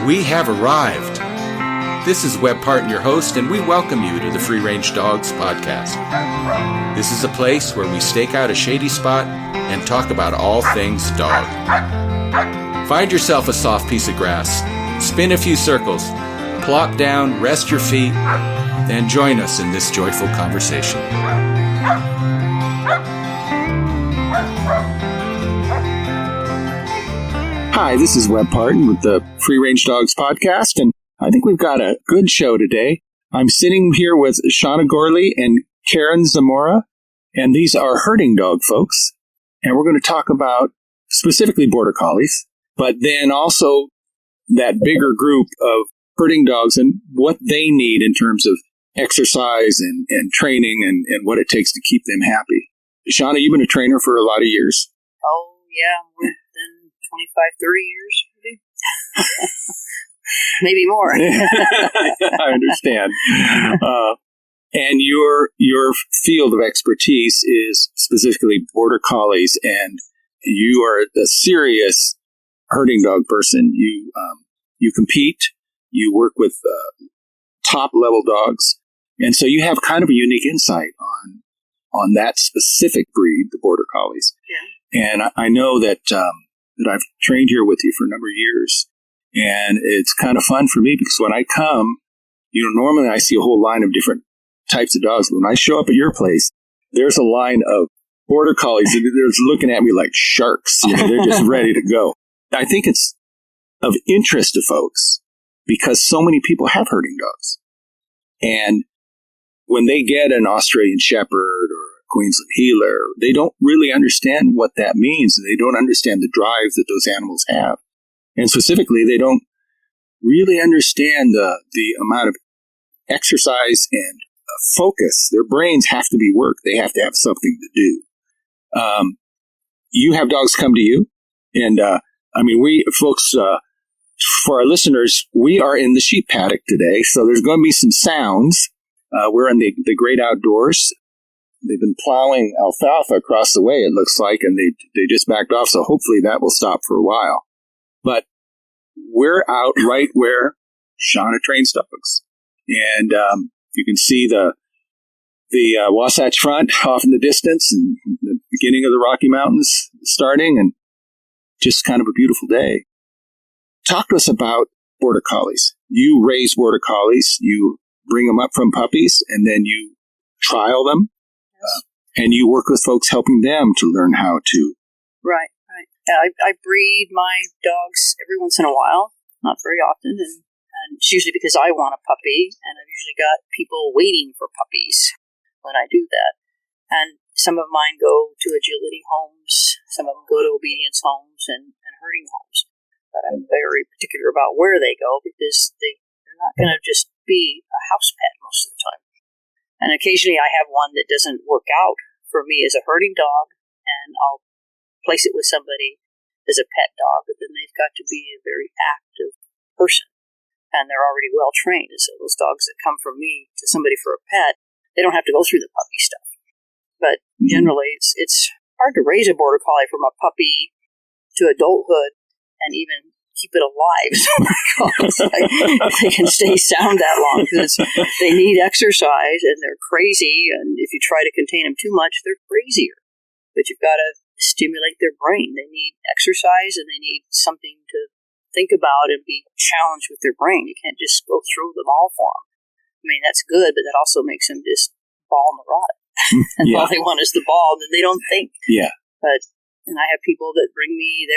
We have arrived. This is Webb Parton, your host, and we welcome you to the Free Range Dogs podcast. This is a place where we stake out a shady spot and talk about all things dog. Find yourself a soft piece of grass, spin a few circles, plop down, rest your feet, and join us in this joyful conversation. Hi, this is Webb Parton with the Free Range Dogs podcast, and I think we've got a good show today. I'm sitting here with Shauna Gourley and Karen Zamora, and these are herding dog folks, and we're going to talk about specifically Border Collies, but then also that bigger group of herding dogs and what they need in terms of exercise and training and what it takes to keep them happy. Shauna, you've been a trainer for a lot of years. Oh, yeah, more than 25, 30 years, maybe. Maybe more. I understand. And your field of expertise is specifically Border Collies, and you are a serious herding dog person. You compete, you work with top level dogs, and so you have kind of a unique insight on that specific breed, the Border Collies. Yeah. And I know that I've trained here with you for a number of years, and it's kind of fun for me because when I come, normally I see a whole line of different types of dogs. When I show up at your place, there's a line of Border Collies, and they're looking at me like sharks. They're just ready to go. I think it's of interest to folks because so many people have herding dogs. And when they get an Australian Shepherd or a Queensland Heeler, they don't really understand what that means. They don't understand the drive that those animals have. And specifically, they don't really understand the amount of exercise and focus. Their brains have to be worked. They have to have something to do. You have dogs come to you, and we folks, for our listeners, we are in the sheep paddock today, so there's going to be some sounds. We're in the great outdoors. They've been plowing alfalfa across the way, it looks like, and they just backed off, so hopefully that will stop for a while. But we're out right where Shauna trains dogs. And you can see the Wasatch Front off in the distance and the beginning of the Rocky Mountains starting, and just kind of a beautiful day. Talk to us about Border Collies. You raise Border Collies. You bring them up from puppies, and then you trial them. And you work with folks helping them to learn how to. Right. I breed my dogs every once in a while, not very often, and it's usually because I want a puppy, and I've usually got people waiting for puppies when I do that. And some of mine go to agility homes, some of them go to obedience homes and herding homes. But I'm very particular about where they go because they're not going to just be a house pet most of the time. And occasionally I have one that doesn't work out for me as a herding dog, and I'll place it with somebody as a pet dog, but then they've got to be a very active person, and they're already well trained. And so those dogs that come from me to somebody for a pet, they don't have to go through the puppy stuff. But generally, it's hard to raise a Border Collie from a puppy to adulthood and even keep it alive. If they can stay sound that long, because they need exercise and they're crazy, and if you try to contain them too much, they're crazier. But you've got to stimulate their brain. They need exercise and they need something to think about and be challenged with their brain. You can't just go through them all for them. I mean, that's good, but that also makes them just ball neurotic. And all they want is the ball, then they don't think. Yeah. And I have people that bring me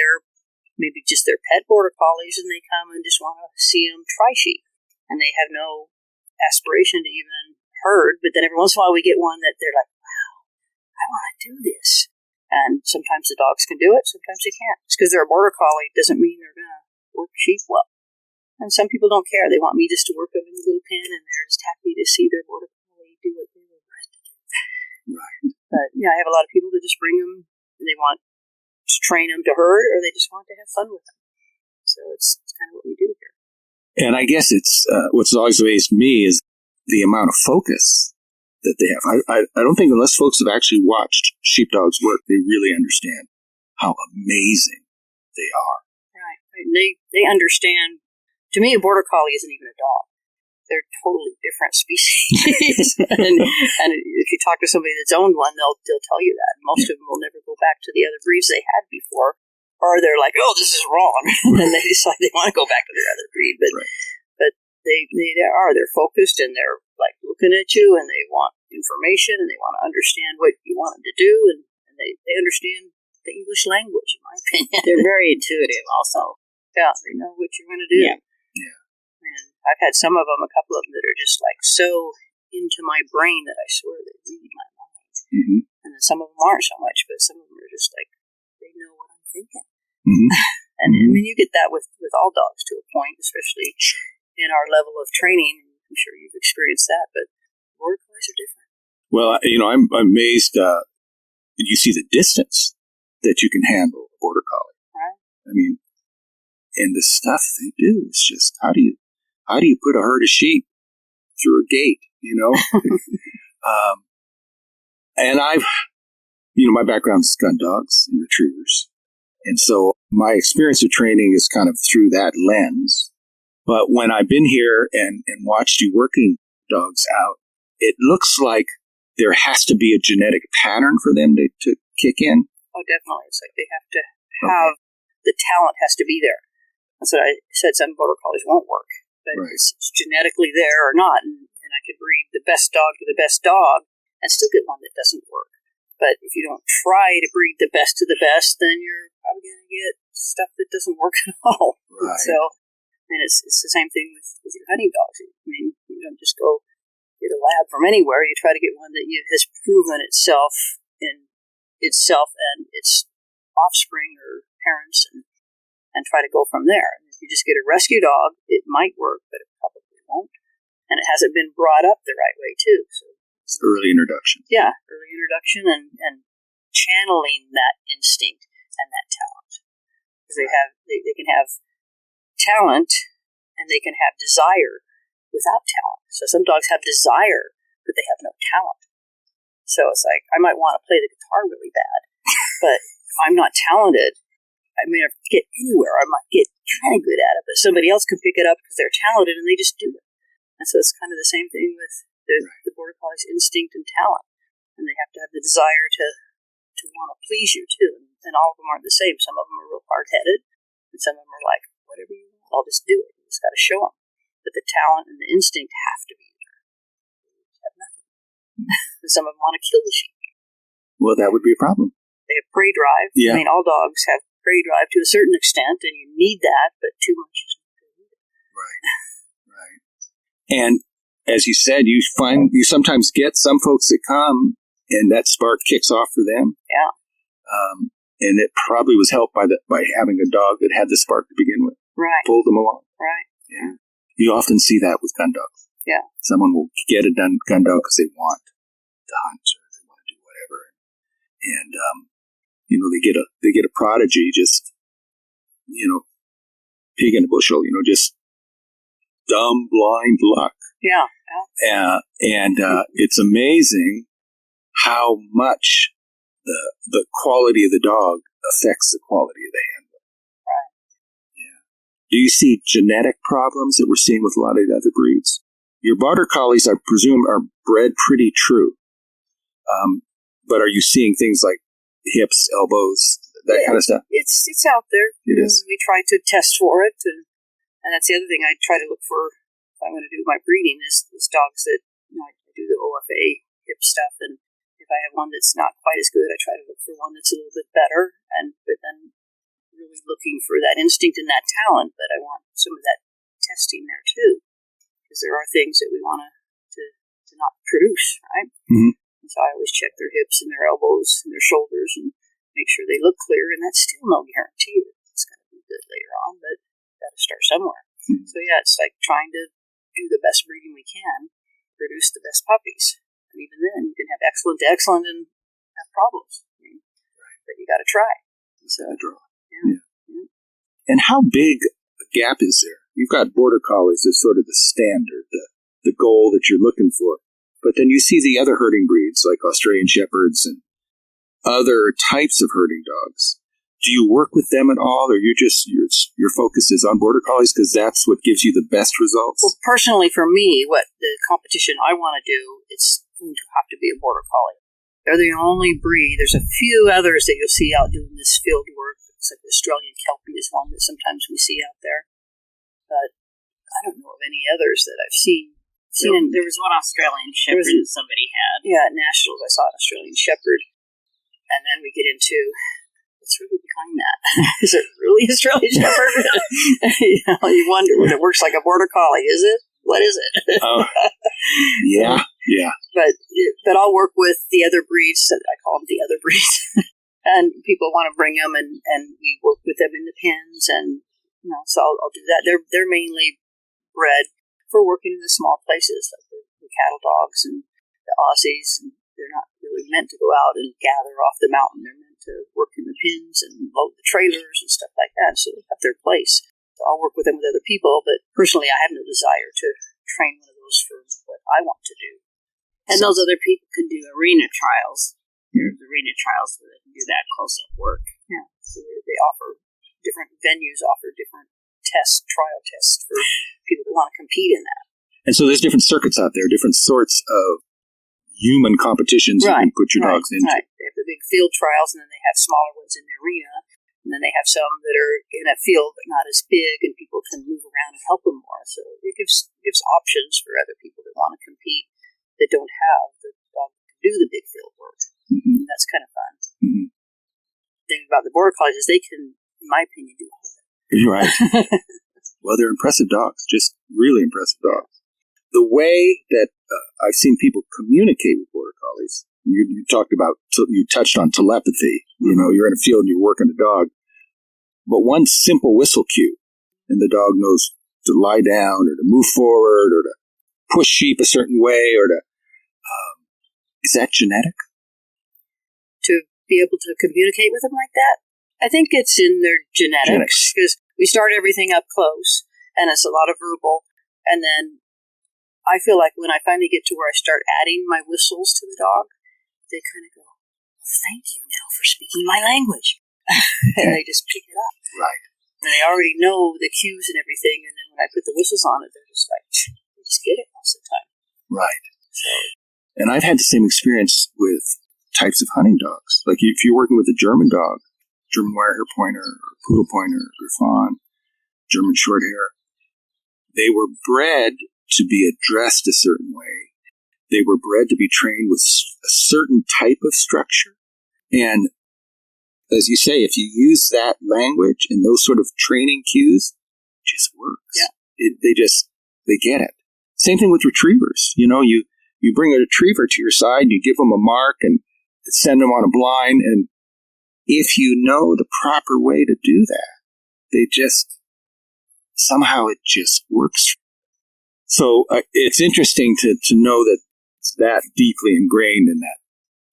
maybe just their pet Border Collies, and they come and just want to see them try sheep. And they have no aspiration to even herd, but then every once in a while we get one that they're like, wow, I want to do this. And sometimes the dogs can do it, sometimes they can't. Just because they're a Border Collie doesn't mean they're going to work sheep well. And some people don't care. They want me just to work them in the little pen, and they're just happy to see their Border Collie do what they were bred to do. Right. But yeah, I have a lot of people that just bring them, and they want to train them to herd, or they just want to have fun with them. So it's kind of what we do here. And I guess it's what's always amazed me is the amount of focus that they have. I don't think unless folks have actually watched sheepdogs work, they really understand how amazing they are. Right. They understand to me, a Border Collie isn't even a dog. They're totally different species. and if you talk to somebody that's owned one, they'll tell you that. Most of them will never go back to the other breeds they had before, or they're like, oh, this is wrong, and they decide they want to go back to their other breed. But they're focused, and they're like looking at you, and they want information, and they want to understand what you want them to do, and they understand the English language, in my opinion. They're very intuitive also. Yeah, they know what you're going to do. Yeah. And I've had some of them, a couple of them, that are just like so into my brain that I swear they read my mind. Mm-hmm. And then some of them aren't so much, but some of them are just like, they know what I'm thinking. Mm-hmm. And I mean, you get that with all dogs to a point, especially in our level of training. I'm sure you've experienced that, but Border Collies are different. Well, I'm amazed when you see the distance that you can handle a Border Collie. Right. I mean, and the stuff they do is just, how do you put a herd of sheep through a gate, and my background is gun dogs and retrievers. And so my experience of training is kind of through that lens. But when I've been here and watched you working dogs out, it looks like there has to be a genetic pattern for them to kick in. Oh, definitely. It's like they have to have, the talent has to be there. That's what I said. Some Border Collies won't work, but it's genetically there or not. And I could breed the best dog to the best dog and still get one that doesn't work. But if you don't try to breed the best to the best, then you're probably going to get stuff that doesn't work at all. Right. So, and it's the same thing with your hunting dogs. I mean, you don't just go get a lab from anywhere. You try to get one that has proven itself and its offspring or parents, and try to go from there. And if you just get a rescue dog, it might work, but it probably won't. And it hasn't been brought up the right way, too. So it's early introduction. Yeah, early introduction and channeling that instinct and that talent. Because they can have talent and they can have desire without talent. So some dogs have desire, but they have no talent. So it's like, I might want to play the guitar really bad, but if I'm not talented, I may not get anywhere. I might get kind of good at it, but somebody else can pick it up because they're talented and they just do it. And so it's kind of the same thing with the Border Collie's instinct and talent. And they have to have the desire to want to please you, too. And all of them aren't the same. Some of them are real hard-headed, and some of them are like, whatever you want, I'll just do it. You just got to show them. But the talent and the instinct have to be there. They have nothing. And some of them want to kill the sheep. Well, that would be a problem. They have prey drive. Yeah. I mean, all dogs have prey drive to a certain extent, and you need that, but too much is not good either. Right. And as you said, you sometimes get some folks that come, and that spark kicks off for them. Yeah. And it probably was helped by having a dog that had the spark to begin with. Right. Pulled them along. Right. Yeah. You often see that with gun dogs. Yeah. Someone will get a gun dog because they want to hunt or they want to do whatever, and they get a prodigy, just pig in a bushel, just dumb blind luck. Yeah. And it's amazing how much the quality of the dog affects the quality of the handler. Right. Yeah. Do you see genetic problems that we're seeing with a lot of the other breeds? Your Border Collies, I presume, are bred pretty true. But are you seeing things like hips, elbows, that kind of stuff? It's out there. It is. We try to test for it, and that's the other thing I try to look for if I'm going to do my breeding is dogs that I do the OFA hip stuff, and if I have one that's not quite as good, I try to look for one that's a little bit better, but then really looking for that instinct and that talent, but I want some of that testing there too, because there are things that we want to not produce, right? Mm-hmm. And so I always check their hips and their elbows and their shoulders and make sure they look clear, and that's still no guarantee that it's going to be good later on, but you've got to start somewhere. Mm-hmm. So yeah, it's like trying to do the best breeding we can, produce the best puppies. And even then, you can have excellent and have problems. But you got to try. So, yeah. And how big a gap is there? You've got Border Collies as sort of the standard, the goal that you're looking for. But then you see the other herding breeds like Australian Shepherds and other types of herding dogs. Do you work with them at all, or you're your focus is on Border Collies because that's what gives you the best results? Well, personally, for me, what the competition I want to do, it's going to have to be a Border Collie. They're the only breed. There's a few others that you'll see out doing this field work. It's like the Australian Kelpie is one that sometimes we see out there. But I don't know of any others that I've seen. There was one Australian Shepherd that somebody had. Yeah, at Nationals I saw an Australian Shepherd. And then we get into, what's really behind that? Is it really Australian Shepherd? You wonder when it works like a Border Collie. Is it? What is it? Yeah. But I'll work with the other breeds. I call them the other breeds. And people want to bring them, and we work with them in the pens. And, so I'll do that. They're mainly bred for working in the small places, like the cattle dogs and the Aussies. And they're not really meant to go out and gather off the mountain. They're meant to work in the pens and load the trailers and stuff like that. So they have their place. So I'll work with them with other people, but personally I have no desire to train one of those for what I want to do. And those other people can do arena trials. There's arena trials where they can do that close-up work. Yeah. So they offer different venues, offer different trial tests for people that want to compete in that. And so there's different circuits out there, different sorts of human competitions you can put your dogs into. Right. They have the big field trials, and then they have smaller ones in the arena. And then they have some that are in a field but not as big, and people can move around and help them more. So it gives options for other people that want to compete that don't have the dog to do the big field work. Mm-hmm. And that's kind of fun. Mm-hmm. The thing about the Border Collies is they can, in my opinion, do all of it. You're right. Well, they're impressive dogs, just really impressive dogs. The way that I've seen people communicate with Border Collies, you talked about, you touched on telepathy. You're in a field and you're working a dog. But one simple whistle cue, and the dog knows to lie down or to move forward or to push sheep a certain way or to, is that genetic? To be able to communicate with them like that? I think it's in their genetics. Because we start everything up close, and it's a lot of verbal, and then I feel like when I finally get to where I start adding my whistles to the dog, they kind of go, thank you now for speaking my language. And they just pick it up. Right. And they already know the cues and everything, and then when I put the whistles on it, they're just like, they just get it most of the time. Right. So, and I've had the same experience with types of hunting dogs. Like if you're working with a German dog, German Wirehair Pointer, or Poodle Pointer, or Fawn, German Shorthair, they were bred to be addressed a certain way. They were bred to be trained with a certain type of structure. And as you say, if you use that language and those sort of training cues, it just works. Yeah. They get it. Same thing with retrievers. You bring a retriever to your side, you give them a mark and send them on a blind. And if you know the proper way to do that, somehow it just works. So it's interesting to know that it's that deeply ingrained in that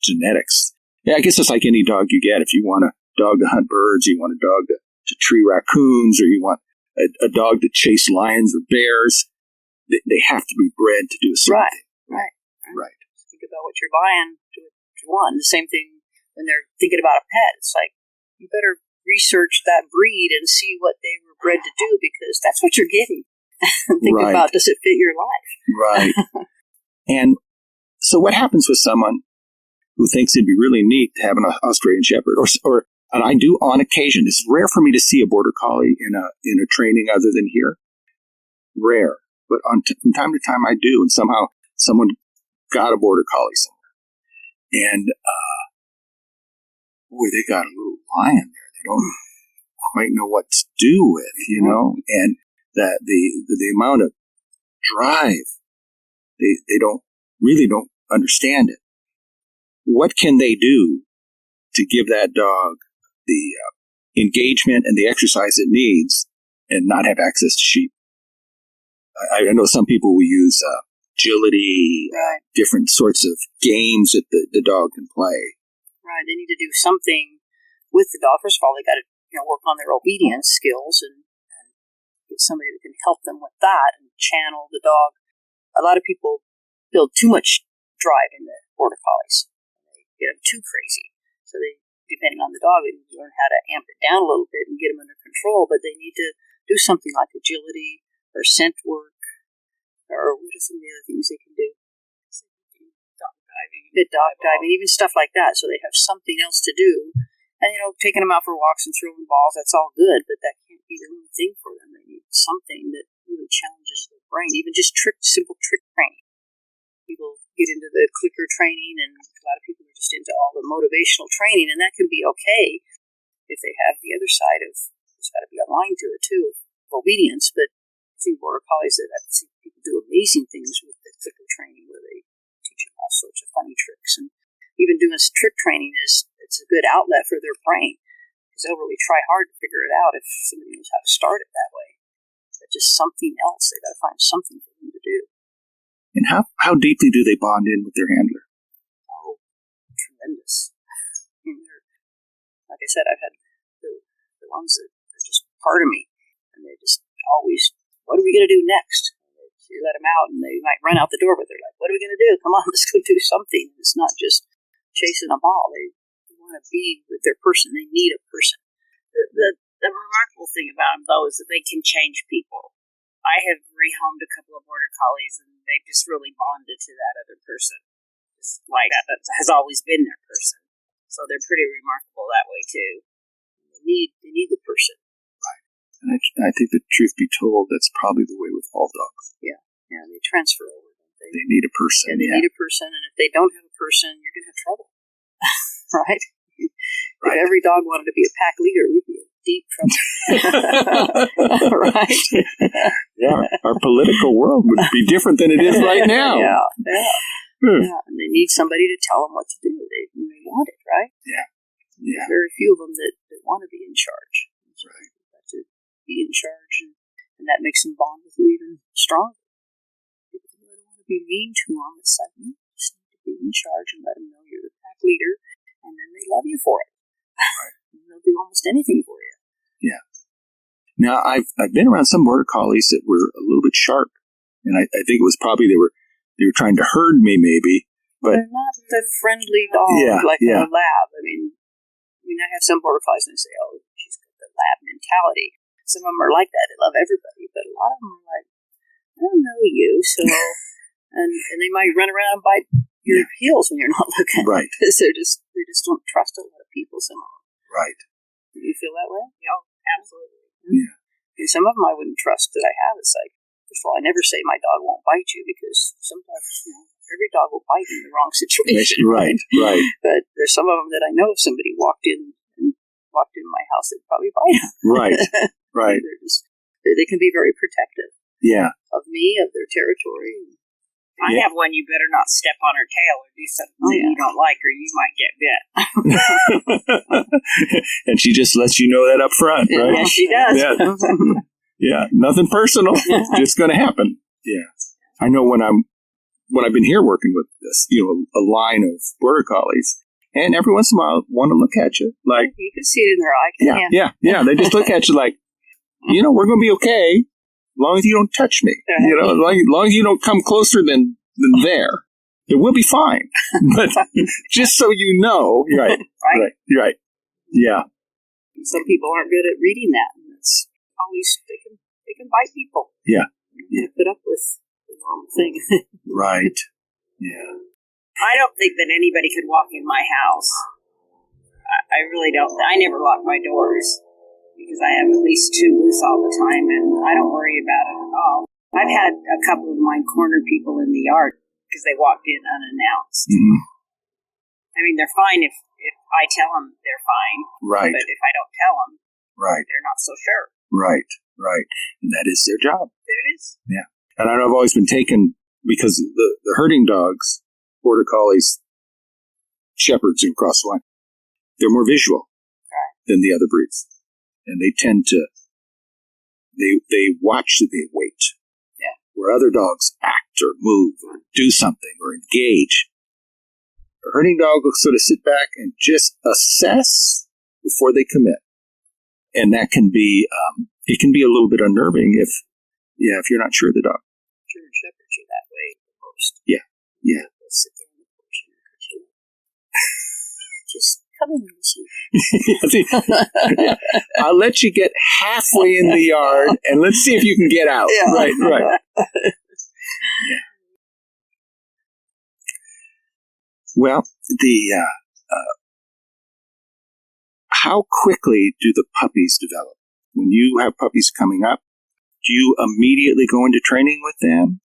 genetics. Yeah, I guess it's like any dog you get. If you want a dog to hunt birds, you want a dog to tree raccoons, or you want a dog to chase lions or bears, they have to be bred to do a certain thing. Right. Think about what you're buying, do what you want. The same thing when they're thinking about a pet. It's like, you better research that breed and see what they were bred to do, because that's what you're getting. Think about, does it fit your life? Right. And so what happens with someone who thinks it'd be really neat to have an Australian Shepherd, or and I do on occasion. It's rare for me to see a Border Collie in a training other than here. Rare, but from time to time I do, and somehow someone got a Border Collie somewhere, and boy, they got a little lion there. They don't quite know what to do with, and that the amount of drive, they don't understand it. What can they do to give that dog the engagement and the exercise it needs and not have access to sheep? I know some people will use agility, different sorts of games that the dog can play. Right. They need to do something with the dog. First of all, they got to work on their obedience skills and get somebody that can help them with that and channel the dog. A lot of people build too much drive in the Border Collies. They get them too crazy. So they depending on the dog, they need to learn how to amp it down a little bit and get them under control, but they need to do something like agility or scent work, or what are some of the other things they can do? Dog diving, even stuff like that, so they have something else to do. And, taking them out for walks and throwing balls, that's all good, but that can't be the only thing for them. They need something that really challenges their brain, even just simple trick training. People get into the clicker training, and a lot of people are just into all the motivational training, and that can be okay if they have the other side of, there's got to be a line to it too, of obedience. But I've seen Border Collies that I've seen people do amazing things with the clicker training, where they teach them all sorts of funny tricks. And even doing trick training it's a good outlet for their brain, because they'll really try hard to figure it out if somebody knows how to start it that way. But just something else, they got to find something for them to do. And how deeply do they bond in with their handler? Oh, tremendous. Like I said, I've had the ones that are just part of me, and they just always, what are we going to do next? So you let them out, and they might run out the door, but they're like, what are we going to do? Come on, let's go do something. It's not just chasing a ball. They want to be with their person. They need a person. The remarkable thing about them, though, is that they can change people. I have rehomed a couple of Border Collies, and they've just really bonded to that other person. Just like that has always been their person. So they're pretty remarkable that way, too. They need the person. Right. And I think the truth be told, that's probably the way with all dogs. Yeah, they transfer over, don't they? They need a person. They need a person, and if they don't have a person, you're going to have trouble. Right? If every dog wanted to be a pack leader, we'd be in deep trouble. Right? Yeah, our political world would be different than it is right now. Yeah. And they need somebody to tell them what to do. They want it, right? Yeah. There's very few of them that want to be in charge. So right. You've got to be in charge, and that makes them bond with you even stronger. People don't want to be mean to them. It's like, no, you just need to be in charge and let them know you're the pack leader, and then they love you for it. Right. And they'll do almost anything for you. Yeah. Now, I've been around some Border Collies that were a little bit sharp, and I think it was probably they were trying to herd me, maybe. But they're not the friendly dog like a lab. I mean, I have some Border Collies and they say, oh, she's got the lab mentality. Some of them are like that. They love everybody. But a lot of them are like, I don't know you. So, and they might run around and bite your heels when you're not looking. Right. Because they just don't trust a lot of people. Some of them. Right. Do you feel that way? Yeah, absolutely. Yeah. And some of them I wouldn't trust that I have. It's like, first of all, I never say my dog won't bite you, because sometimes every dog will bite in the wrong situation. Right. But there's some of them that I know if somebody walked in my house, they'd probably bite them. Right. They can be very protective. Yeah. Of me, of their territory. I have one, you better not step on her tail or do something you don't like, or you might get bit. And she just lets you know that up front, right? Yes, she does. Yeah, nothing personal. Just going to happen. Yeah. I know when I've been here working with this, a line of Border Collies, and every once in a while want to look at you like, you can see it in their eye. Yeah. They just look at you like, we're going to be okay. As long as you don't touch me, as long as you don't come closer than there, it will be fine. But just so you know, right. Yeah. Some people aren't good at reading that. And it's always they can bite people. Yeah. You put up with the wrong thing. Right. Yeah. I don't think that anybody could walk in my house. I really don't. I never lock my doors, because I have at least 2 loose all the time, and I don't worry about it at all. I've had a couple of mine corner people in the yard because they walked in unannounced. Mm-hmm. I mean, they're fine if I tell them they're fine. Right. But if I don't tell them, they're not so sure. Right. And that is their job. There it is. Yeah. And I've always been taken, because the herding dogs, Border Collies, Shepherds, and cross the line, they're more visual than the other breeds. And they tend to, they watch, they wait. Yeah. Where other dogs act or move or do something or engage. A herding dog will sort of sit back and just assess before they commit. And that can be, it can be a little bit unnerving if you're not sure of the dog. German Shepherds are that way the most. Yeah. They'll sit there on the porch and just come in and see. I'll let you get halfway in the yard, and let's see if you can get out. Yeah. Right. Yeah. Well, how quickly do the puppies develop? When you have puppies coming up, do you immediately go into training with them?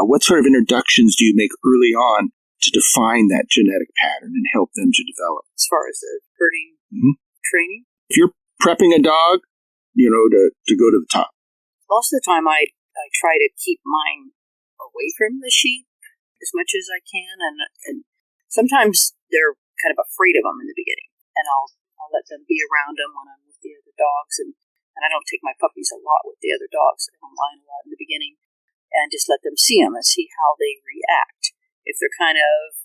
What sort of introductions do you make early on to define that genetic pattern and help them to develop? As far as the herding training? If you're prepping a dog, to go to the top. Most of the time I try to keep mine away from the sheep as much as I can, and sometimes they're kind of afraid of them in the beginning, and I'll let them be around them when I'm with the other dogs, and I don't take my puppies a lot with the other dogs. I don't mind a lot in the beginning, and just let them see them and see how they react. If they're kind of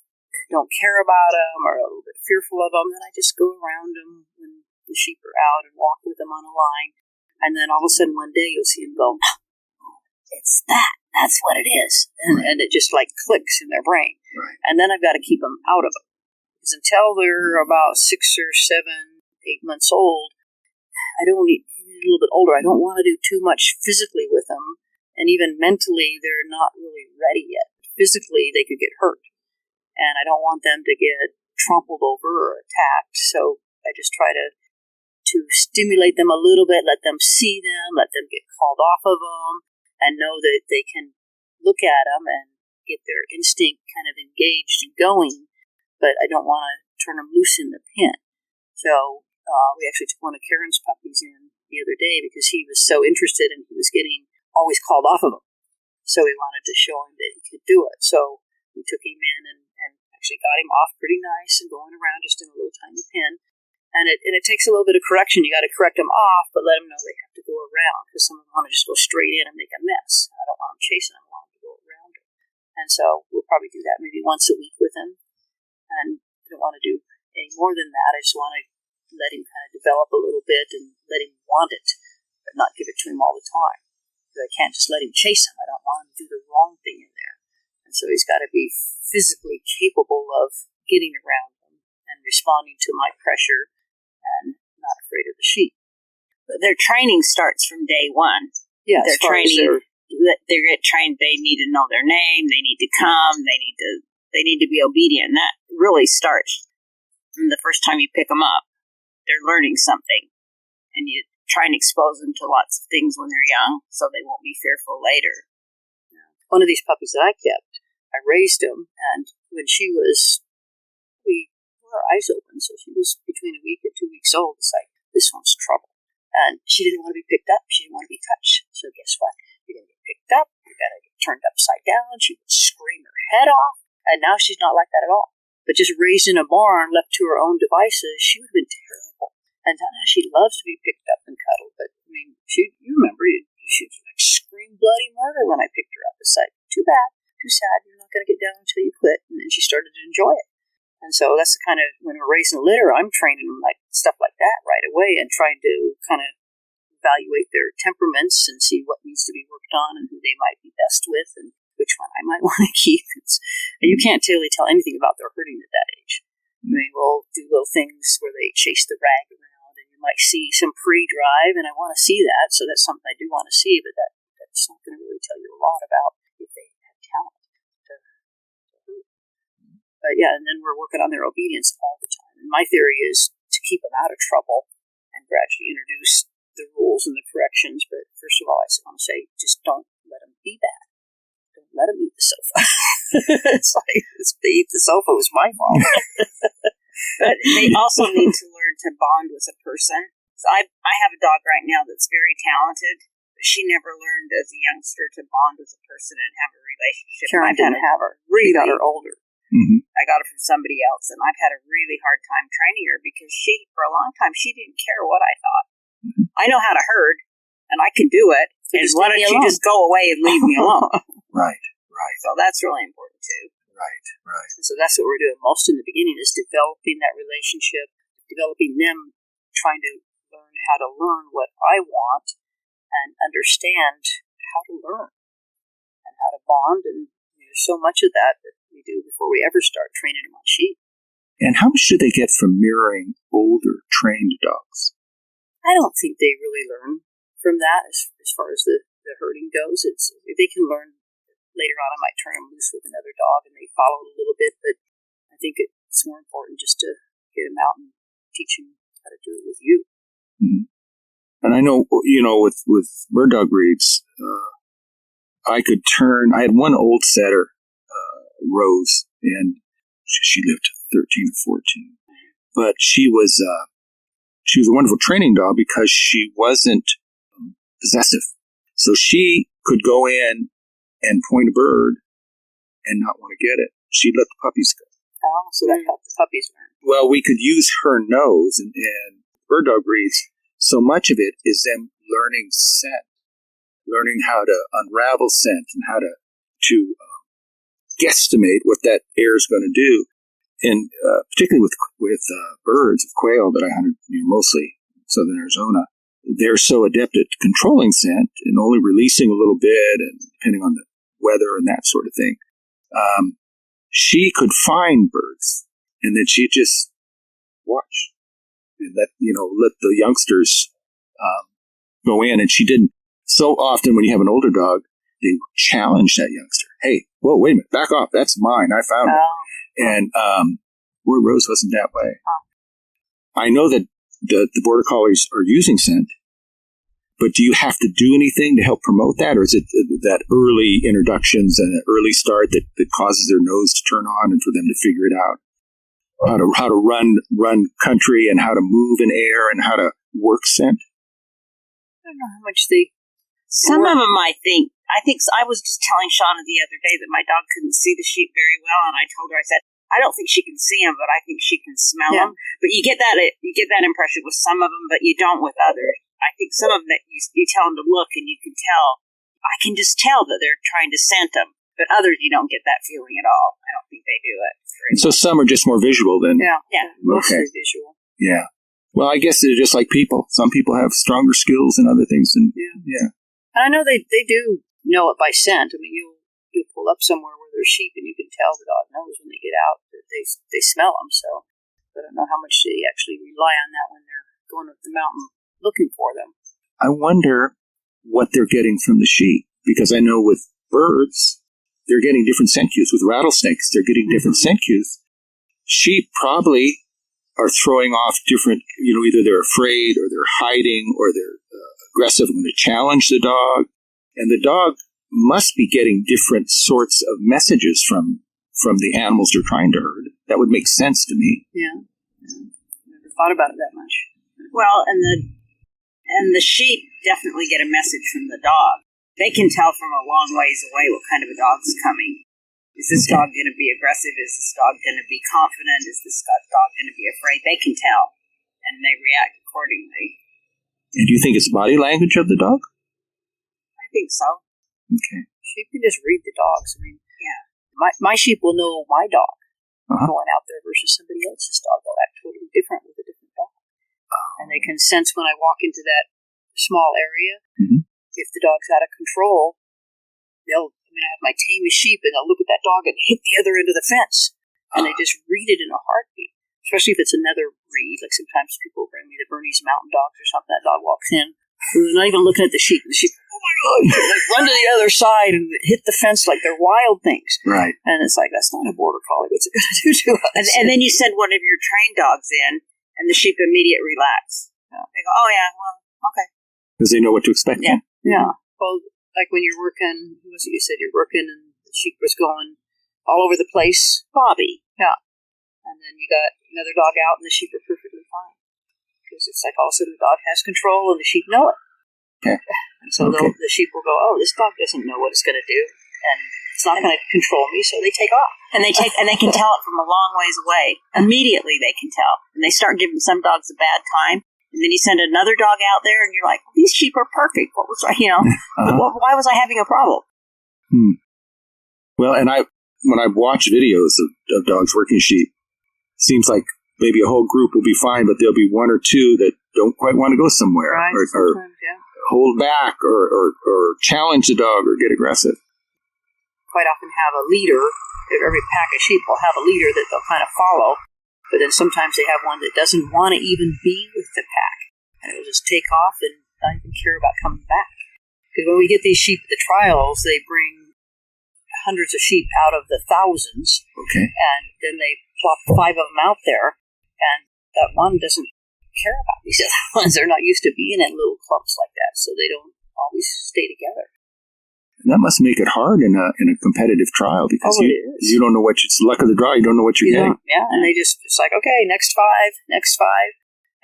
don't care about them or a little bit fearful of them, then I just go around them when the sheep are out and walk with them on a line. And then all of a sudden one day you'll see them go, oh, it's that. That's what it is. And it just like clicks in their brain. Right. And then I've got to keep them out of them. Because until they're about 6 or 7, 8 months old, I don't need a little bit older. I don't want to do too much physically with them. And even mentally, they're not really ready yet. Physically, they could get hurt. And I don't want them to get trampled over or attacked. So I just try to stimulate them a little bit, let them see them, let them get called off of them, and know that they can look at them and get their instinct kind of engaged and going. But I don't want to turn them loose in the pen. So we actually took one of Karen's puppies in the other day because he was so interested and he was getting always called off of them. So we wanted to show him that he could do it. So we took him in and actually got him off pretty nice and going around just in a little tiny pen. And it takes a little bit of correction. You got to correct them off, but let them know they have to go around because some of them want to just go straight in and make a mess. I don't want them chasing them. I want them to go around them. And so we'll probably do that maybe once a week with him. And I don't want to do any more than that. I just want to let him kind of develop a little bit and let him want it, but not give it to him all the time. Because I can't just let him chase him. I don't want him to do the wrong thing in there. And so he's got to be physically capable of getting around them and responding to my pressure and not afraid of the sheep. But their training starts from day one. Yeah, they're training. They get trained. They need to know their name. They need to come. They need to be obedient. And that really starts from the first time you pick them up. They're learning something, and you try and expose them to lots of things when they're young, so they won't be fearful later. One of these puppies that I kept, I raised him, and when she was, we were her eyes open, so she was between a week and 2 weeks old. It's like, this one's trouble. And she didn't want to be picked up. She didn't want to be touched. So guess what? You're going to get picked up. You're going to get turned upside down. She would scream her head off. And now she's not like that at all. But just raised in a barn, left to her own devices, she would have been terrible. And now she loves to be picked up and cuddled. But, I mean, you remember, she would like scream bloody murder when I picked her up. It's like, too bad, too sad. You're not going to get down until you quit. And then she started to enjoy it. And so that's the kind of, when we're raising a litter, I'm training them like stuff like that right away and trying to kind of evaluate their temperaments and see what needs to be worked on and who they might be best with and which one I might want to keep. And you can't really tell anything about their herding at that age. I mean, we'll do little things where they chase the rag around and you might see some pre-drive, and I want to see that, so that's something I do want to see, but that's not going to really tell you a lot about if they have talent to herd. But yeah, and then we're working on their obedience all the time. And my theory is to keep them out of trouble and gradually introduce the rules and the corrections. But first of all, I want to say, just don't let them be bad. Don't let them eat the sofa. It's like, if they eat the sofa, it was my fault. But they also need to learn to bond with a person. So I have a dog right now that's very talented, but she never learned as a youngster to bond with a person and have a relationship. Karen didn't have her. Really, got her older. Mm-hmm. I got her from somebody else, and I've had a really hard time training her because she, for a long time, she didn't care what I thought. Mm-hmm. I know how to herd, and I can do it, So and why don't you just go away and leave me alone? Right. So that's really important, too. Right. And so that's what we're doing most in the beginning, is developing that relationship, developing them, trying to learn how to learn what I want and understand how to learn and how to bond. And there's so much of that we do before we ever start training them on sheep. And how much do they get from mirroring older trained dogs? I don't think they really learn from that as far as the herding goes. They can learn later on. I might turn them loose with another dog and they follow it a little bit, but I think it's more important just to get them out and teach them how to do it with you. Mm-hmm. And I know, with bird dog breeds, I had one old setter, Rose, and she lived 13 or 14, but she was a wonderful training dog because she wasn't possessive. So she could go in and point a bird and not want to get it. She'd let the puppies go. Oh, so that helped the puppies learn. Well, we could use her nose, and bird dog breeds, so much of it is them learning scent, learning how to unravel scent and how to guesstimate what that air is going to do. And particularly with birds of quail that I hunted, mostly in southern Arizona, they're so adept at controlling scent and only releasing a little bit, and depending on the weather and that sort of thing. She could find birds, and then she'd just watch and let the youngsters go in. And she didn't. So often when you have an older dog, they challenge that youngster. Hey, whoa, wait a minute, back off. That's mine. I found it. And Rose wasn't that way. I know that the Border Collies are using scent, but do you have to do anything to help promote that? Or is it that early introductions and an early start that causes their nose to turn on and for them to figure it out? How to run country and how to move in air and how to work scent? I don't know how much they... Some of them, I think I was just telling Shauna the other day that my dog couldn't see the sheep very well, and I told her, I said, I don't think she can see them, but I think she can smell them. But you get that impression with some of them, but you don't with others. I think some of them that you tell them to look, and you can tell. I can just tell that they're trying to scent them, but others you don't get that feeling at all. I don't think they do it. So some are just more visual than... Yeah, mostly visual. Yeah. Well, I guess they're just like people. Some people have stronger skills and other things. And And I know they do know it by scent. I mean, you pull up somewhere where there's sheep and you can tell the dog knows when they get out that they smell them. So I don't know how much they actually rely on that when they're going up the mountain looking for them. I wonder what they're getting from the sheep, because I know with birds, they're getting different scent cues. With rattlesnakes, they're getting different scent cues. Sheep probably are throwing off different, either they're afraid or they're hiding or they're aggressive and going to challenge the dog. And the dog must be getting different sorts of messages from the animals they're trying to herd. That would make sense to me. Yeah. Never thought about it that much. Well, and the sheep definitely get a message from the dog. They can tell from a long ways away what kind of a dog's coming. Is this dog going to be aggressive? Is this dog going to be confident? Is this dog going to be afraid? They can tell, and they react accordingly. And do you think it's body language of the dog? I think so. Okay. Sheep can just read the dogs. I mean, my sheep will know my dog going out there versus somebody else's dog. They'll act totally different with a different dog. And they can sense when I walk into that small area, if the dog's out of control, I have my tamest sheep, and they'll look at that dog and hit the other end of the fence. And they just read it in a heartbeat. Especially if it's another breed. Like sometimes people bring me the Bernese Mountain Dogs or something. That dog walks in, who's not even looking at the sheep. The sheep, oh my God, like run to the other side and hit the fence like they're wild things. Right. And it's like, that's not a Border Collie. What's it going to do to us? And then you send one of your trained dogs in, and the sheep immediately relax. They go, oh yeah, well, okay. Because they know what to expect. Yeah. Yeah. Well, like when you're working, what was it you said? You're working and the sheep was going all over the place. Bobby. Yeah. And then you got another dog out and the sheep are perfectly fine. Because it's like all of a sudden the dog has control and the sheep know it. Okay. And so the sheep will go, oh, this dog doesn't know what it's going to do. And it's not going to control me, so they take off. And they can tell it from a long ways away. Immediately they can tell. And they start giving some dogs a bad time. And then you send another dog out there, and you're like, well, these sheep are perfect. What was why was I having a problem? Well, and when I watch videos of dogs working sheep, it seems like maybe a whole group will be fine, but there'll be one or two that don't quite want to go somewhere, right, or hold back, or challenge the dog, or get aggressive. Quite often have a leader. Every pack of sheep will have a leader that they'll kind of follow. But then sometimes they have one that doesn't want to even be with the pack. And it'll just take off and not even care about coming back. Because when we get these sheep at the trials, they bring hundreds of sheep out of the thousands. Okay. And then they plop 5 of them out there. And that one doesn't care about these other ones. They're not used to being in little clumps like that. So they don't always stay together. And that must make it hard in a competitive trial because you don't know it's luck of the draw. You don't know what you're getting. Yeah, and they it's like, okay, next 5.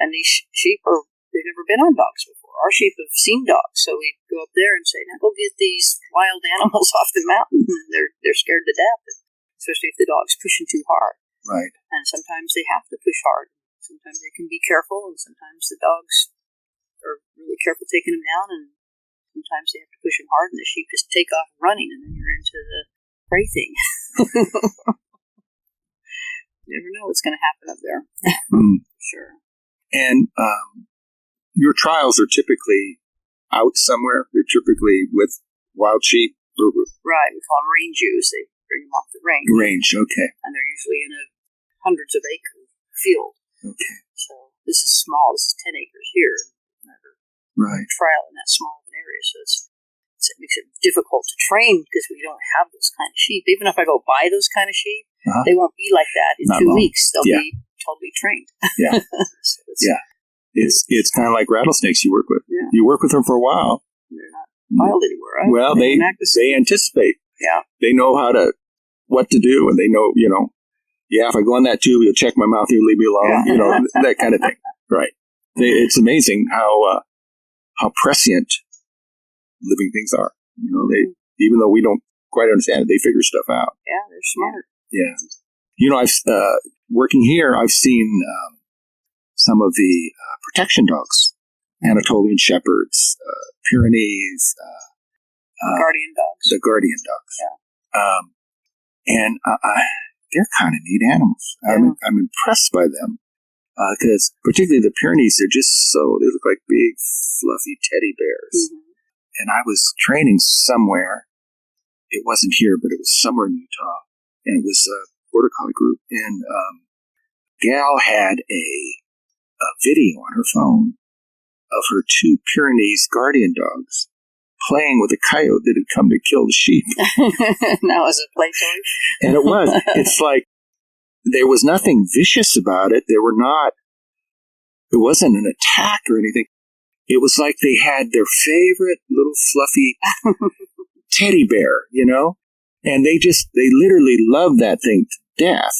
And these sheep they've never been on dogs before. Our sheep have seen dogs, so we go up there and say, now go get these wild animals off the mountain. And they're scared to death, especially if the dog's pushing too hard. Right. And sometimes they have to push hard. Sometimes they can be careful, and sometimes the dogs are really careful taking them down, and sometimes they have to push them hard, and the sheep just take off running, and then you're into the prey thing. You never know what's going to happen up there. Sure. And your trials are typically out somewhere. They're typically with wild sheep. Right. We call them range ewes. They bring them off the range. Range, okay. And they're usually in a hundreds of acre field. Okay. So this is small. This is 10 acres here. Never right. Trial in that small of an area. So it makes it difficult to train because we don't have those kind of sheep. Even if I go buy those kind of sheep, they won't be like that in Not 2 long. weeks. They'll be totally trained. Yeah. So It's kind of like rattlesnakes you work with. Yeah. You work with them for a while. They're not wild anywhere, right? Well, they anticipate. Yeah. They know what to do, and they know, if I go on that tube, you'll check my mouth, you'll leave me alone, that kind of thing. Right. It's amazing how prescient living things are. They, even though we don't quite understand it, they figure stuff out. Yeah, they're smart. Yeah. I've working here, I've seen some of the protection dogs, Anatolian Shepherds, Pyrenees, guardian dogs. The guardian dogs. Yeah. And they're kind of neat animals. Yeah. I'm impressed by them because particularly the Pyrenees, they look like big, fluffy teddy bears. Mm-hmm. And I was training somewhere. It wasn't here, but it was somewhere in Utah. And it was a Border Collie group. And gal had a video on her phone of her 2 Pyrenees guardian dogs playing with a coyote that had come to kill the sheep. That was a playtoy. And it was. It's like there was nothing vicious about it. It wasn't an attack or anything. It was like they had their favorite little fluffy teddy bear, and they literally loved that thing to death.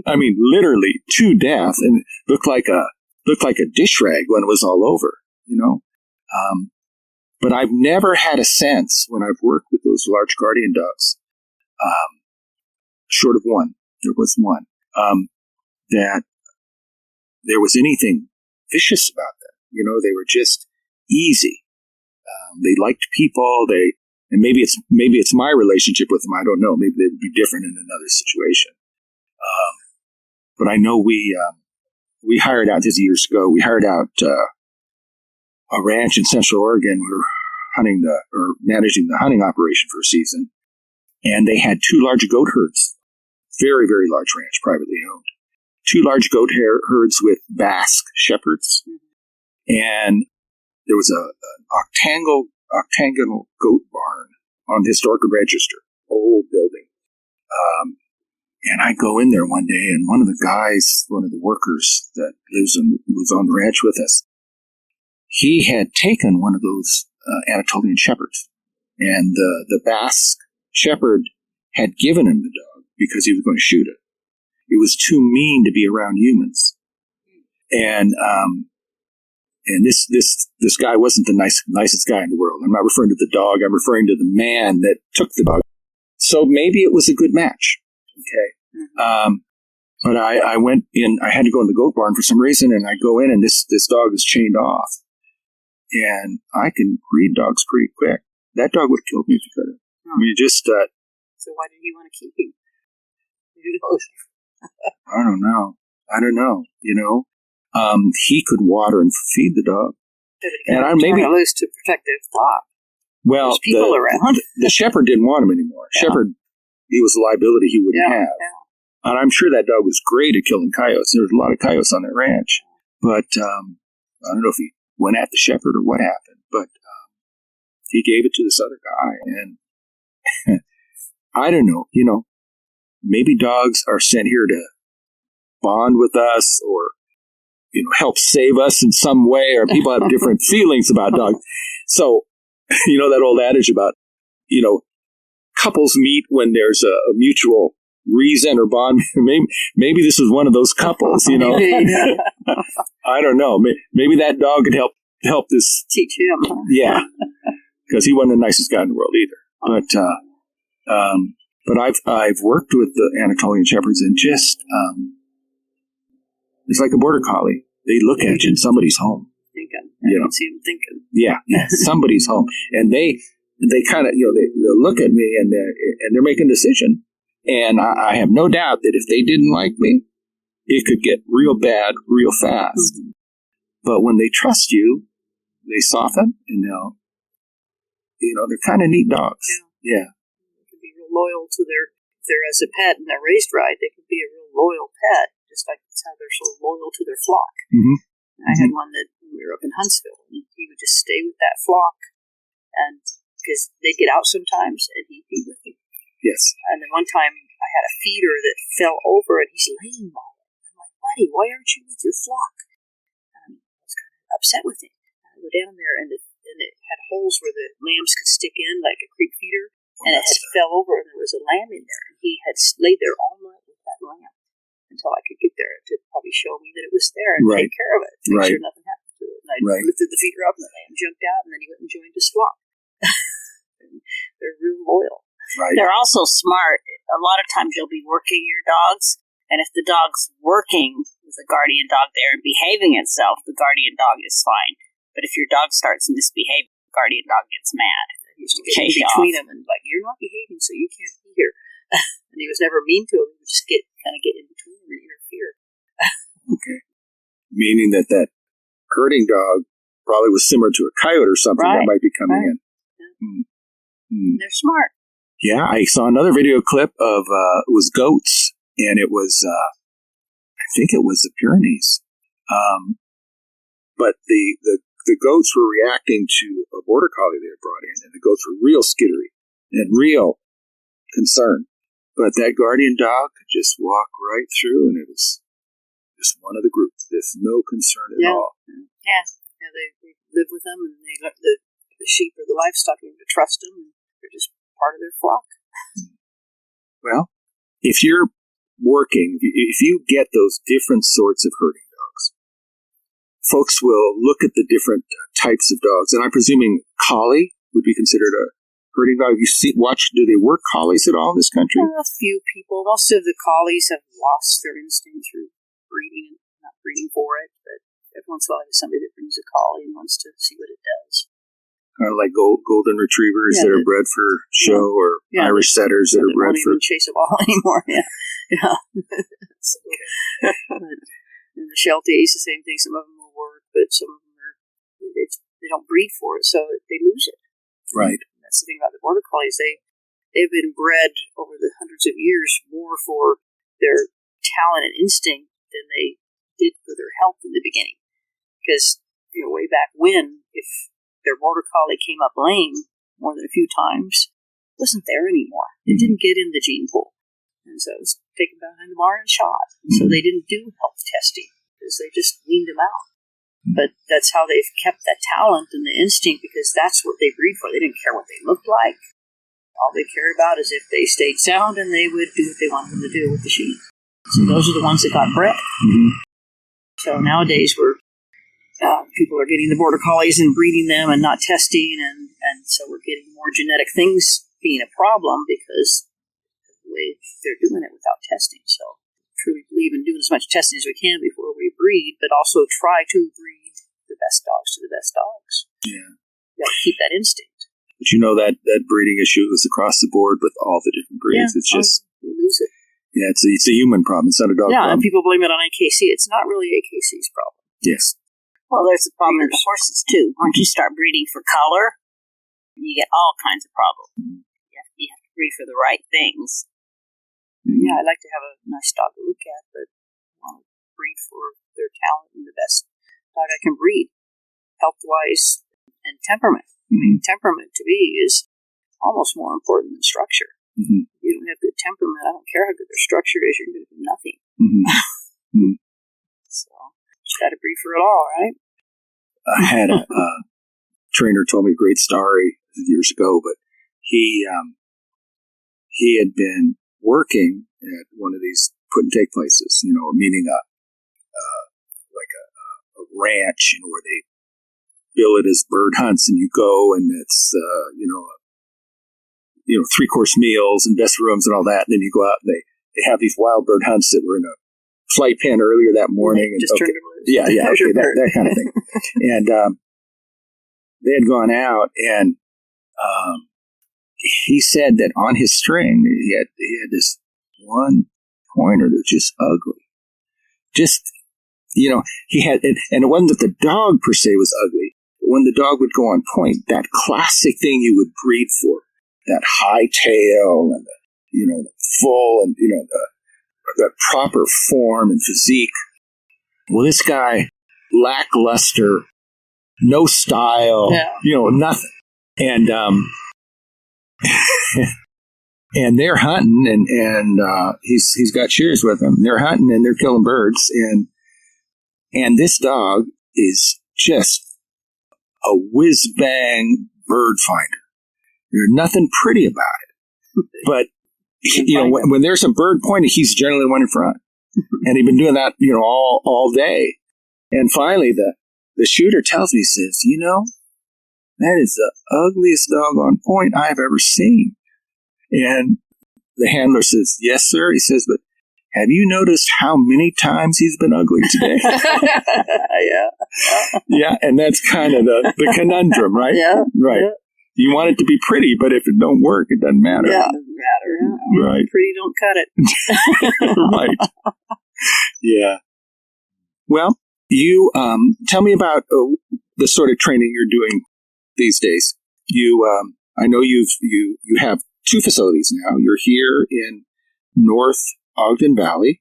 I mean, literally to death, and looked like a dish rag when it was all over, But I've never had a sense when I've worked with those large guardian dogs, short of one, there was one, that there was anything vicious about them. They were just easy. They liked people. And maybe it's my relationship with them. I don't know. Maybe they would be different in another situation. But I know we hired out this years ago. We hired out a ranch in Central Oregon. We were managing the hunting operation for a season, and they had 2 large goat herds. Very, very large ranch, privately owned. 2 large goat herds with Basque shepherds, and there was an octagonal goat barn on the historic register, old building. And I go in there one day, and one of the workers that was on the ranch with us, he had taken one of those Anatolian shepherds, and the Basque shepherd had given him the dog because he was going to shoot it. It was too mean to be around humans, and this guy wasn't the nicest guy in the world. I'm not referring to the dog. I'm referring to the man that took the dog. So maybe it was a good match. Okay. But I went in, I had to go in the goat barn for some reason, and I go in, and this dog is chained off. And I can breed dogs pretty quick. That dog would have killed me if he could have. I mean, so why did you want to keep him? I don't know. He could water and feed the dog. And I maybe loose to protect the flock. Well, there's people around. The shepherd didn't want him anymore. Yeah. Shepherd, he was a liability he wouldn't have. Yeah. And I'm sure that dog was great at killing coyotes. There was a lot of coyotes on that ranch. But I don't know if he went at the shepherd or what happened, but he gave it to this other guy. And I don't know, maybe dogs are sent here to bond with us or, help save us in some way, or people have different feelings about dogs. So, that old adage about, couples meet when there's a mutual reason or bond. Maybe this is one of those couples, I don't know. Maybe that dog could help this. Teach him. Yeah. Because he wasn't the nicest guy in the world either. But I've worked with the Anatolian Shepherds, and just it's like a Border Collie. They look at you, and somebody's home. Thinking. I can see them thinking. Yeah, somebody's home, and they kind of they look at me, and they're making a decision. And I have no doubt that if they didn't like me, it could get real bad real fast. Mm-hmm. But when they trust you, they soften, and they're kind of neat dogs. Yeah. They can be real loyal to if they're as a pet and they're raised right, they can be a real loyal pet, just like that's how they're so loyal to their flock. Mm-hmm. I had one that when we were up in Huntsville, and he would just stay with that flock, and because they'd get out sometimes, and he'd be with me. Yes. And then one time I had a feeder that fell over, and he's laying by it. I'm like, buddy, why aren't you with your flock? And I was kind of upset with him. I go down there, and it had holes where the lambs could stick in, like a creep feeder, and it had fell over, and there was a lamb in there. And he had laid there all night with that lamb until I could get there to probably show me that it was there and take care of it, make sure nothing happened to it. And I lifted the feeder up, and the lamb jumped out, and then he went and joined his flock. They're real loyal. Right. They're also smart. A lot of times you'll be working your dogs, and if the dog's working with a guardian dog there and behaving itself, the guardian dog is fine. But if your dog starts misbehaving, the guardian dog gets mad. He used to get in between them and you're not behaving, so you can't be here. And he was never mean to him. He would just get in between them and interfere. Okay. Meaning that herding dog probably was similar to a coyote or something that might be coming in. Yeah. They're smart. Yeah, I saw another video clip of it was goats, and it was I think it was the Pyrenees, but the goats were reacting to a Border Collie they had brought in, and the goats were real skittery and real concerned. But that guardian dog could just walk right through, and it was just one of the group. There's no concern at all. Yeah, they live with them, and the sheep or the livestock need to trust them, and they're just part of their flock. Well, if you're working, if you get those different sorts of herding dogs, folks will look at the different types of dogs, and I'm presuming collie would be considered a herding dog. Do they work collies at all in this country? A few people. Most of the collies have lost their instinct through breeding, not breeding for it, but every once in a while there's somebody that brings a collie and wants to see what it does. Kind of like golden retrievers that are bred for show, or Irish setters that are bred for... Won't even chase a ball anymore. Yeah. And the Shelties, the same thing. Some of them will work, but some of them they don't breed for it, so they lose it. Right. And that's the thing about the Border Collies. They've been bred over the hundreds of years more for their talent and instinct than they did for their health in the beginning. Because way back when, if their Border Collie came up lame more than a few times, it wasn't there anymore. It didn't get in the gene pool. And so it was taken behind the barn and shot. So they didn't do health testing because they just weaned them out. But that's how they've kept that talent and the instinct, because that's what they breed for. They didn't care what they looked like. All they cared about is if they stayed sound, and they would do what they wanted them to do with the sheep. So those are the ones that got bred. Mm-hmm. So nowadays people are getting the Border Collies and breeding them and not testing, and so we're getting more genetic things being a problem because of the way they're doing it without testing. So I truly believe in doing as much testing as we can before we breed, but also try to breed the best dogs to the best dogs. Yeah. You got to keep that instinct. But that breeding issue is across the board with all the different breeds. It's just... You lose it. Yeah, it's a human problem. It's not a dog problem. Yeah, and people blame it on AKC. It's not really AKC's problem. Yes. Well, there's a problem in the horses, too. Once you start breeding for color, you get all kinds of problems. You have to breed for the right things. Yeah, I'd like to have a nice dog to look at, but I want to breed for their talent and the best dog I can breed, health-wise and temperament. I mean, temperament to me is almost more important than structure. If you don't have good temperament, I don't care how good their structure is, you're going to do nothing. So, just got to breed for it all, right? I had a trainer told me a great story years ago, but he had been working at one of these put and take places, meaning a ranch, where they bill it as bird hunts, and you go and it's 3-course meals and best rooms and all that. And then you go out and they have these wild bird hunts that were in a flight pen earlier that morning. Just turned them loose. Yeah, okay, that kind of thing. And they had gone out, and he said that on his string he had this one pointer that's just ugly. Just, he had, and it wasn't that the dog per se was ugly, but when the dog would go on point, that classic thing you would breed for, that high tail and the full and the proper form and physique. Well, this guy, lackluster, no style, nothing. And and they're hunting, and he's got shears with him. They're hunting and they're killing birds, and this dog is just a whiz bang bird finder. There's nothing pretty about it, but when there's a bird pointing, he's generally the one in front, and he'd been doing that all day. And finally, the shooter tells me, he says, that is the ugliest dog on point I've ever seen. And the handler says, yes, sir. He says, but have you noticed how many times he's been ugly today? Yeah, and that's kind of the conundrum, right? Yeah. Right. Yeah. You want it to be pretty, but if it don't work, it doesn't matter. Yeah, it doesn't matter. Yeah. Right. Pretty don't cut it. Right. Yeah. Well, you tell me about the sort of training you're doing these days. I know you have 2 facilities now. You're here in North Ogden Valley,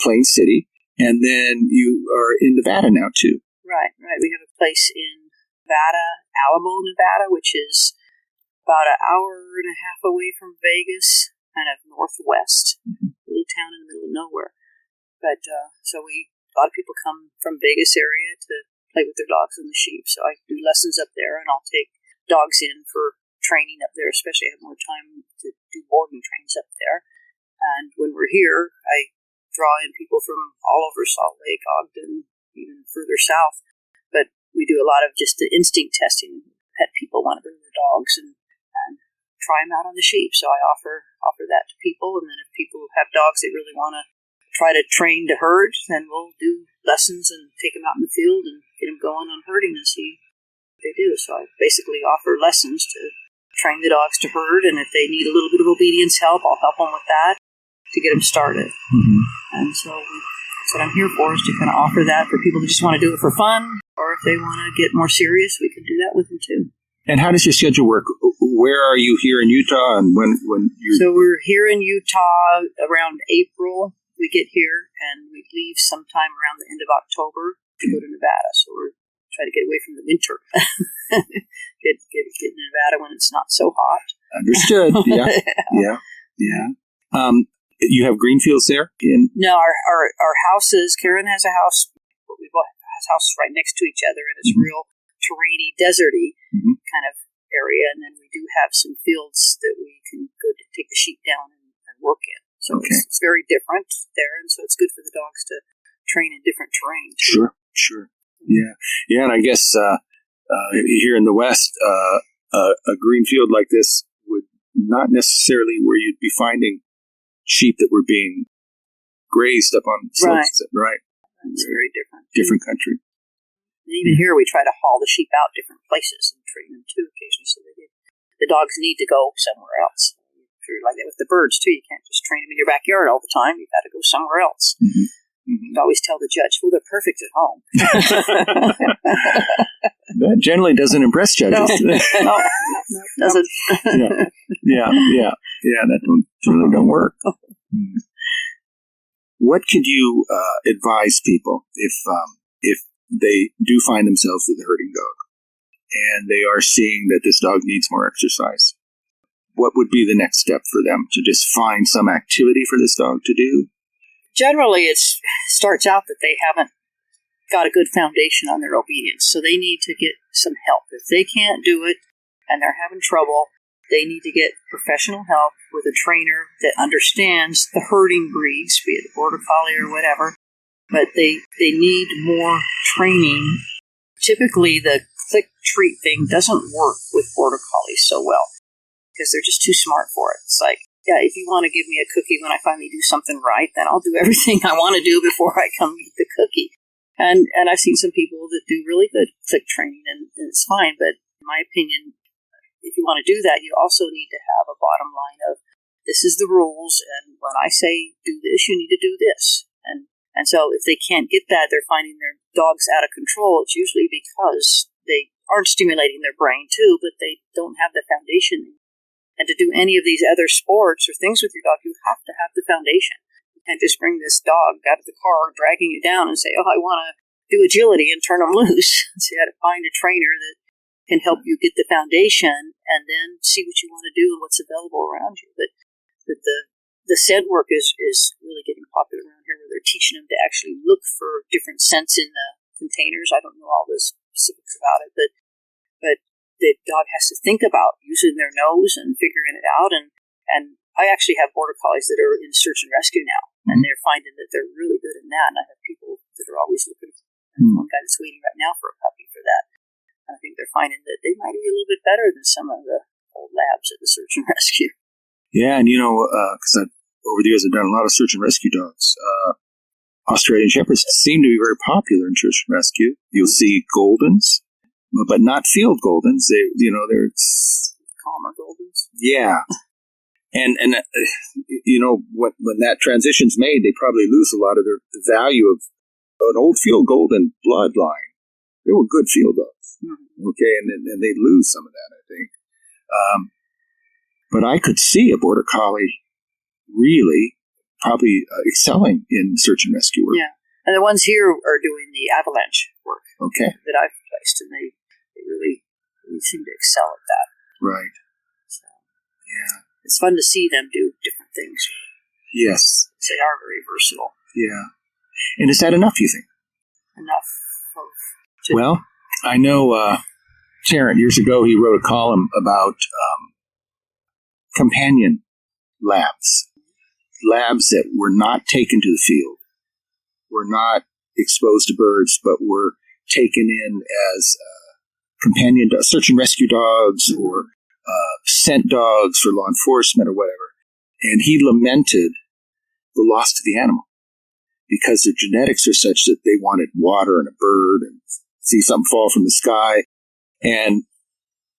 Plain City, and then you are in Nevada now too. Right. We have a place in Nevada, Alamo, Nevada, which is about an hour and a half away from Vegas, kind of northwest, little town in the middle of nowhere. But so a lot of people come from Vegas area to play with their dogs and the sheep. So I do lessons up there, and I'll take dogs in for training up there, especially I have more time to do boarding trains up there. And when we're here, I draw in people from all over Salt Lake, Ogden, even further south. But we do a lot of just the instinct testing. Pet people want to bring their dogs and try them out on the sheep. So I offer that to people. And then if people have dogs they really want to try to train to herd, then we'll do lessons and take them out in the field and get them going on herding and see what they do. So I basically offer lessons to train the dogs to herd. And if they need a little bit of obedience help, I'll help them with that to get them started. And so that's what I'm here for, is to kind of offer that for people who just want to do it for fun, or if they want to get more serious, we can do that with them too. And how does your schedule work? Where are you here in Utah, and when you? So we're here in Utah around April. We get here, and we leave sometime around the end of October to go to Nevada. So we're trying to get away from the winter. get in Nevada when it's not so hot. Understood. Yeah. You have green fields there? No, our houses, Karen has a house, we bought houses right next to each other, and it's real terrainy, deserty kind of area. And then we do have some fields that we can go to take the sheep down and work in. So it's very different there, and so it's good for the dogs to train in different terrain. Sure. Yeah, and I guess here in the West, a green field like this would not necessarily where you'd be finding sheep that were being grazed up on slopes. Right. It's very different. Different country. And even here, we try to haul the sheep out different places and train them too occasionally, so the dogs need to go somewhere else. Like that with the birds too. You can't just train them in your backyard all the time. You've got to go somewhere else. You always tell the judge, well, they're perfect at home. That generally doesn't impress judges. No, it doesn't. Yeah, that really don't work. What could you advise people if they do find themselves with a herding dog and they are seeing that this dog needs more exercise? What would be the next step for them to just find some activity for this dog to do? Generally, it starts out that they haven't got a good foundation on their obedience, so they need to get some help. If they can't do it and they're having trouble, they need to get professional help with a trainer that understands the herding breeds, be it a Border Collie or whatever, but they need more training. Typically, the click-treat thing doesn't work with Border Collies so well because they're just too smart for it. It's like, yeah, if you want to give me a cookie when I finally do something right, then I'll do everything I want to do before I come eat the cookie. And I've seen some people that do really good click training, and it's fine. But in my opinion, if you want to do that, you also need to have a bottom line of this is the rules, and when I say do this, you need to do this. And so if they can't get that, they're finding their dogs out of control. It's usually because they aren't stimulating their brain too, but they don't have the foundation. And to do any of these other sports or things with your dog, you have to have the foundation. You can't just bring this dog out of the car dragging you down and say, oh, I want to do agility and turn them loose. So you got to find a trainer that can help you get the foundation and then see what you want to do and what's available around you. But the scent work is really getting popular around here, where they're teaching them to actually look for different scents in the containers. I don't know all the specifics about it, but the dog has to think about using their nose and figuring it out. And I actually have Border Collies that are in search and rescue now, and they're finding that they're really good in that. And I have people that are always looking. One guy that's waiting right now for a puppy for that. And I think they're finding that they might be a little bit better than some of the old labs at the search and rescue. Yeah, and because over the years I've done a lot of search and rescue dogs. Australian Shepherds seem to be very popular in search and rescue. You'll see Goldens, but not field Goldens. They're Calmer Goldens. Yeah, and when that transition's made, they probably lose a lot of the value of an old field Golden bloodline. They were good field dogs, okay, and they lose some of that, I think. But I could see a Border Collie really probably excelling in search and rescue work. Yeah, and the ones here are doing the avalanche work. Okay. That I've placed, and they really seem to excel at that. Right. So, yeah. It's fun to see them do different things. Yes. They are very versatile. Yeah. And is that enough, you think? Enough. Well, I know Terrence, years ago, he wrote a column about companion labs that were not taken to the field, were not exposed to birds, but were taken in as companion search and rescue dogs or scent dogs for law enforcement or whatever. And he lamented the loss to the animal because their genetics are such that they wanted water and a bird and see something fall from the sky. And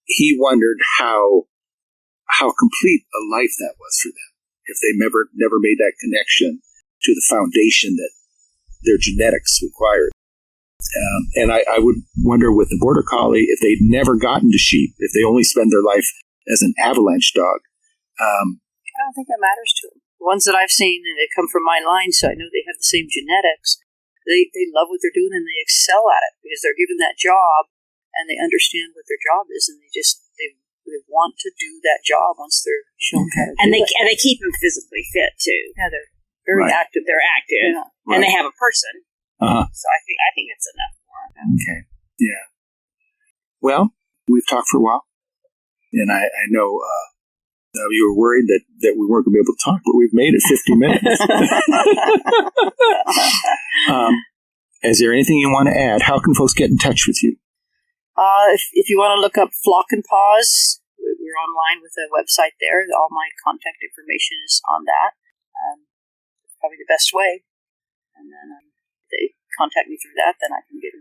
he wondered how complete a life that was for them if they never made that connection to the foundation that their genetics required. And I would wonder with the Border Collie, if they'd never gotten to sheep, if they only spend their life as an avalanche dog. I don't think that matters to them. The ones that I've seen, and they come from my line, so I know they have the same genetics. They love what they're doing, and they excel at it because they're given that job, and they understand what their job is, and they want to do that job once they're shown how to do it. And they keep them physically fit too. Yeah, they're very active. They're active, yeah. and they have a person. Uh-huh. So I think it's enough for them. Okay. Yeah. Well, we've talked for a while, and I know you were worried that we weren't going to be able to talk, but we've made it 50 minutes. Is there anything you want to add? How can folks get in touch with you? If you want to look up Flock and Paws, we're online with a website there. All my contact information is on that. Probably the best way. And then if they contact me through that, then I can get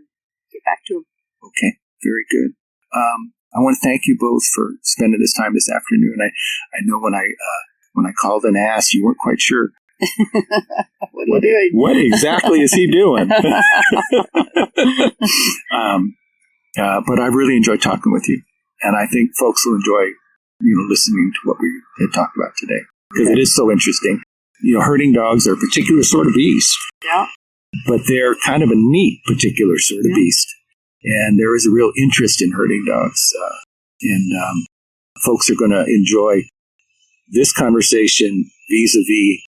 back to them. Okay, very good. I want to thank you both for spending this time this afternoon. I know when I called and asked, you weren't quite sure. What are you doing? What exactly is he doing? But I really enjoyed talking with you, and I think folks will enjoy, listening to what we had talked about today because it is so interesting. herding dogs are a particular sort of beast. Yeah. But they're kind of a neat particular sort of beast. And there is a real interest in herding dogs. And folks are going to enjoy this conversation vis-a-vis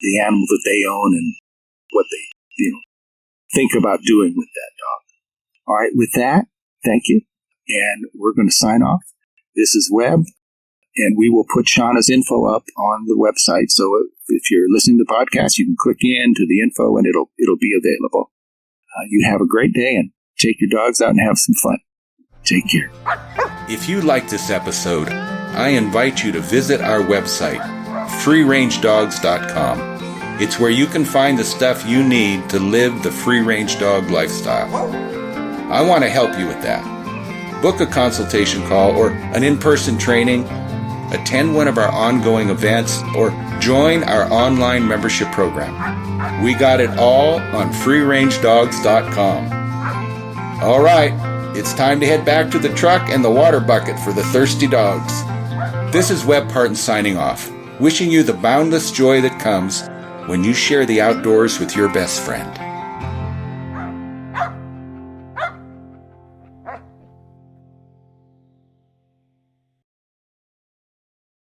the animal that they own and what they think about doing with that dog. All right, with that, thank you. And we're going to sign off. This is Webb, and we will put Shauna's info up on the website. So if you're listening to the podcast, you can click into the info and it'll be available. You have a great day and take your dogs out and have some fun. Take care. If you like this episode, I invite you to visit our website, freerangedogs.com. It's where you can find the stuff you need to live the free-range dog lifestyle. I want to help you with that. Book a consultation call or an in-person training, attend one of our ongoing events, or join our online membership program. We got it all on freerangedogs.com. All right, it's time to head back to the truck and the water bucket for the thirsty dogs. This is Webb Parton signing off, wishing you the boundless joy that comes when you share the outdoors with your best friend.